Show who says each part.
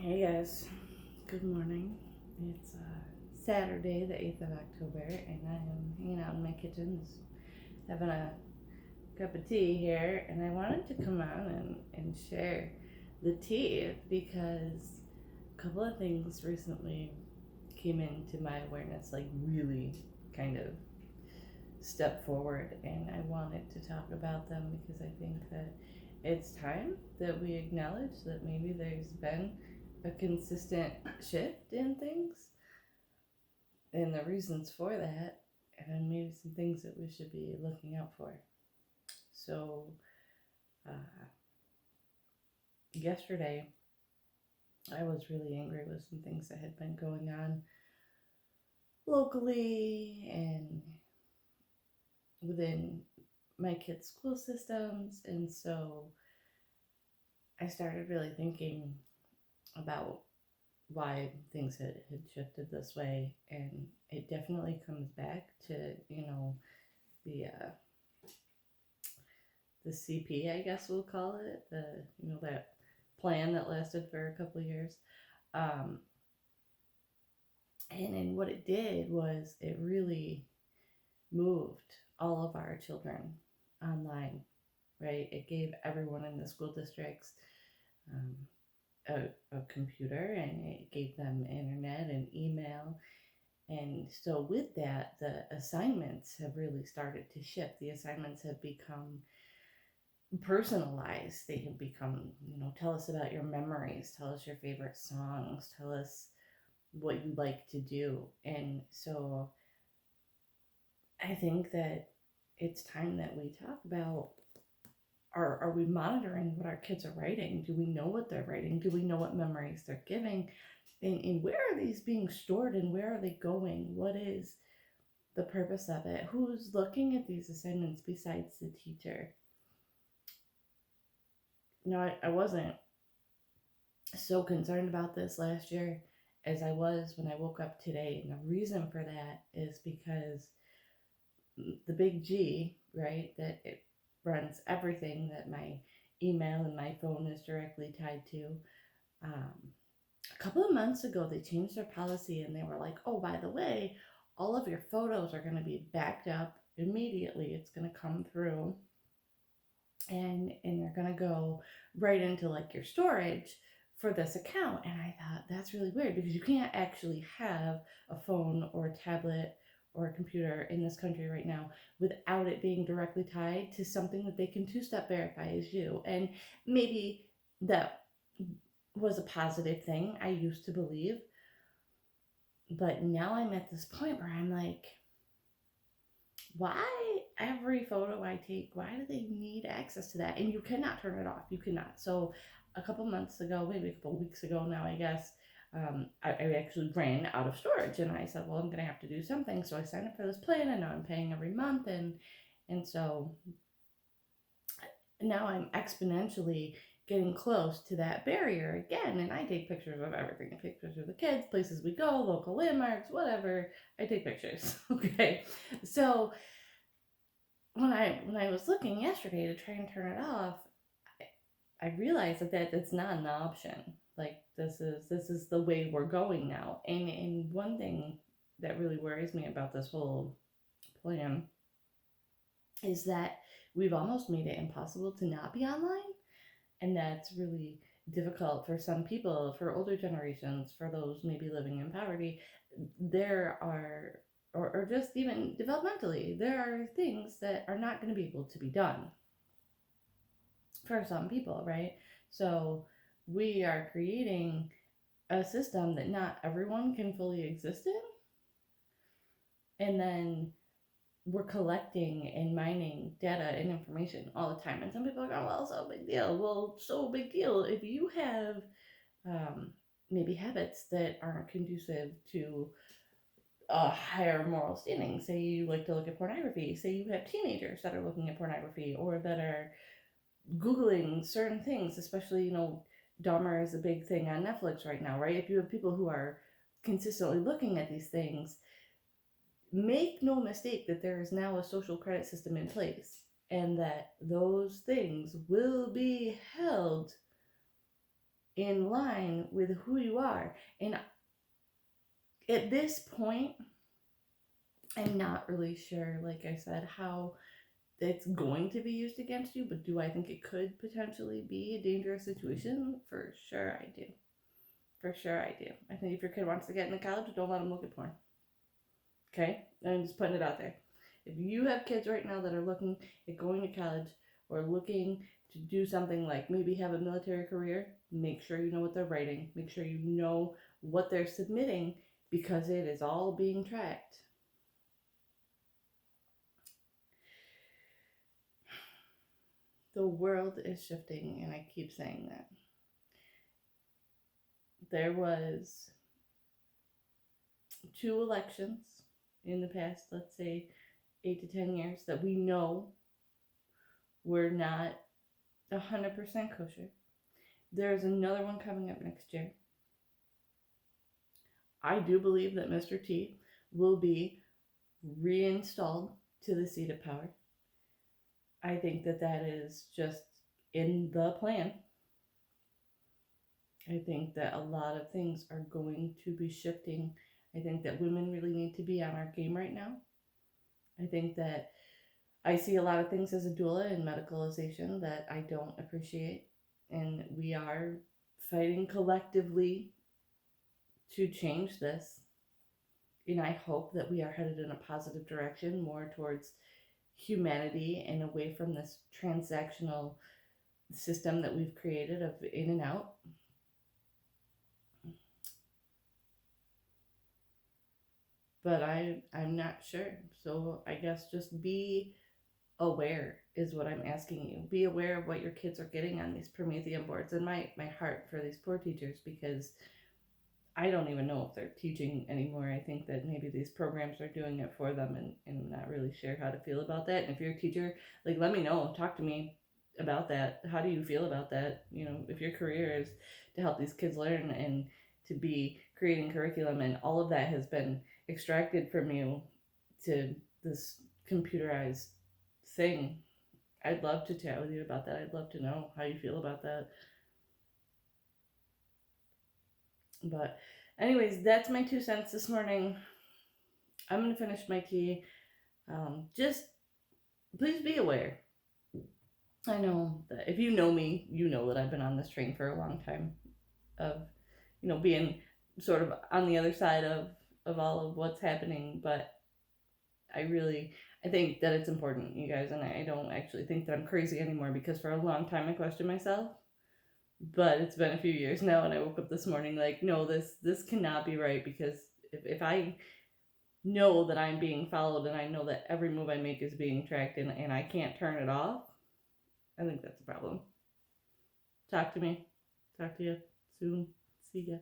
Speaker 1: Hey guys, good morning. It's Saturday, the 8th of October, and I am hanging out in my kitchen, just having a cup of tea here. And I wanted to come on and share the tea because a couple of things recently came into my awareness, like really kind of step forward, and I wanted to talk about them because I think that it's time that we acknowledge that maybe there's been a consistent shift in things and the reasons for that, and maybe some things that we should be looking out for. So, uh, yesterday, I was really angry with some things that had been going on locally and within my kids' school systems, and so I started really thinking about why things had shifted this way, and it definitely comes back to the the CP, I guess we'll call it, the that plan that lasted for a couple of years. Um, and what it did was it really moved all of our children online, right? It gave everyone in the school districts um, a computer, and it gave them internet and email. And so, with that, the assignments have really started to shift. The assignments have become personalized. They have become, tell us about your memories, tell us your favorite songs, tell us what you like to do. And so I think that it's time that we talk about, are we monitoring what our kids are writing? Do we know what they're writing? Do we know what memories they're giving? And where are these being stored, and where are they going? What is the purpose of it? Who's looking at these assignments besides the teacher? I wasn't so concerned about this last year as I was when I woke up today. And the reason for that is because the big G, right, that it runs everything that my email and my phone is directly tied to. Um, a couple of months ago, they changed their policy and they were like, oh, by the way, all of your photos are going to be backed up immediately. It's going to come through and they're going to go right into like your storage for this account. And I thought that's really weird because you can't actually have a phone or a tablet or a computer in this country right now without it being directly tied to something that they can two-step verify as you. And maybe that was a positive thing, I used to believe, but now I'm at this point where I'm like, why every photo I take, why do they need access to that? And you cannot turn it off. You cannot. So a couple months ago, maybe a couple weeks ago now, I guess, I actually ran out of storage, and I said, well, I'm going to have to do something. So I signed up for this plan, and now I'm paying every month. And so now I'm exponentially getting close to that barrier again. And I take pictures of everything. I take pictures of the kids, places we go, local landmarks, whatever. I take pictures. Okay. So when I was looking yesterday to try and turn it off, I realized that's not an option. Like this is the way we're going now. And one thing that really worries me about this whole plan is that we've almost made it impossible to not be online, and that's really difficult for some people, for older generations, for those maybe living in poverty. There are, or just even developmentally, there are things that are not going to be able to be done for some people, right? So we are creating a system that not everyone can fully exist in, and then we're collecting and mining data and information all the time. And some people are going, well, so big deal. Well, so big deal if you have um, maybe habits that aren't conducive to a higher moral standing. Say you like to look at pornography. Say you have teenagers that are looking at pornography or that are Googling certain things, especially, Dahmer is a big thing on Netflix right now, right? If you have people who are consistently looking at these things, make no mistake that there is now a social credit system in place and that those things will be held in line with who you are. And at this point, I'm not really sure, like I said, how it's going to be used against you, but do I think it could potentially be a dangerous situation? For sure I do. For sure I do. I think if your kid wants to get into college, don't let them look at porn. Okay? I'm just putting it out there. If you have kids right now that are looking at going to college or looking to do something like maybe have a military career, make sure you know what they're writing. Make sure you know what they're submitting, because it is all being tracked. The world is shifting, and I keep saying that. There was 2 elections in the past, let's say 8 to 10 years, that we know were not 100% kosher. There's another one coming up next year. I do believe that Mr. T will be reinstalled to the seat of power. I think that that is just in the plan. I think that a lot of things are going to be shifting. I think that women really need to be on our game right now. I think that I see a lot of things as a doula and medicalization that I don't appreciate. And we are fighting collectively to change this. And I hope that we are headed in a positive direction, more towards humanity and away from this transactional system that we've created of in and out. But I'm not sure. So I guess just be aware is what I'm asking you. Be aware of what your kids are getting on these Promethean boards. And my heart for these poor teachers, because I don't even know if they're teaching anymore. I think that maybe these programs are doing it for them, and I'm not really sure how to feel about that. And if you're a teacher, like, let me know. Talk to me about that. How do you feel about that? You know, if your career is to help these kids learn and to be creating curriculum, and all of that has been extracted from you to this computerized thing, I'd love to chat with you about that. I'd love to know how you feel about that. But anyways, that's my 2 cents this morning. I'm going to finish my tea. Just please be aware. I know that if you know me, you know that I've been on this train for a long time of, being sort of on the other side of all of what's happening. But I think that it's important, you guys, and I don't actually think that I'm crazy anymore, because for a long time I questioned myself. But it's been a few years now, and I woke up this morning like, no, this cannot be right, because if I know that I'm being followed, and I know that every move I make is being tracked, and I can't turn it off, I think that's a problem. Talk to me. Talk to you soon. See ya.